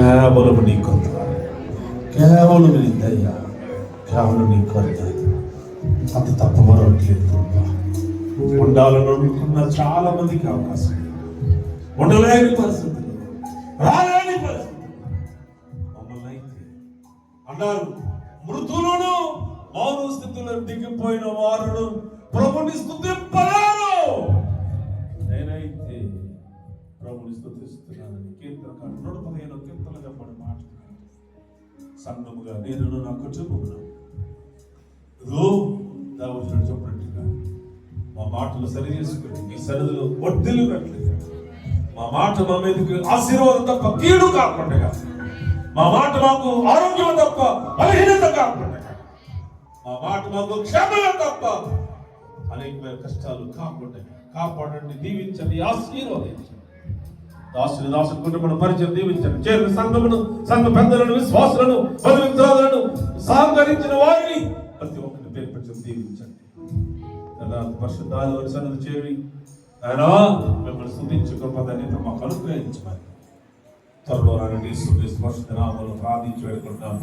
కేవలం నీ కృప, కేవలం నీ దయ, కేవలం నీ కరుణ, అంత తప్ప మరొకట్లేదు ప్రభా. ఉండాలని అనుకున్న చాలా మందికి అవకాశం ఉండలేని పరిస్థితులు, రాలేని పరిస్థితులు మమ్మల్ని అయితే అన్నారు. మృతులను మౌన స్థితిలో దిగిపోయిన వారును ప్రభుని స్తుతింపలేరు. నేనైతే ప్రభుని స్తుతిస్తున్నానని కీర్తనకారుడు 115 కీర్తనలు చెప్పండి మాట. సంఘముగా నేను నా కుటుంబమును దావీదు చెప్పినట్టుగా మా మాటలు సరి చేసుకుని ఈ సరిదిలో వర్ధిల్లినట్లుగా, మా మాట మా మీదకి ఆశీర్వాదం తప్ప కీడు కాకుండా, మా మాట మాకు ఆరోగ్యం తప్ప బలహీనత కాకుండా, మా మాట మాకు క్షేమం తప్ప అనేకమైన కష్టాలు కాకుండా కాపాడండి, దీవించండి, ఆశీర్వదించండి. దాసుని కుటుంబం పరిచయం దీవించండి. చేరిన సంఘమును, సంఘ పెద్దలను, విశ్వాసులను, బలివిగ్రహాలను సహకరించిన వారిని ప్రతి ఒక్కరిని పేరు పెట్టి దీవించండి. పరిశుద్ధాలు సన్నిధి చేరి ఆయన మిమ్మల్ని స్తుతించే గొప్పదని మాకు అనుగ్రహించమని త్వరలో రాని పరిశుద్ధ నామములో ప్రార్థించి వేడుకుంటున్నాను.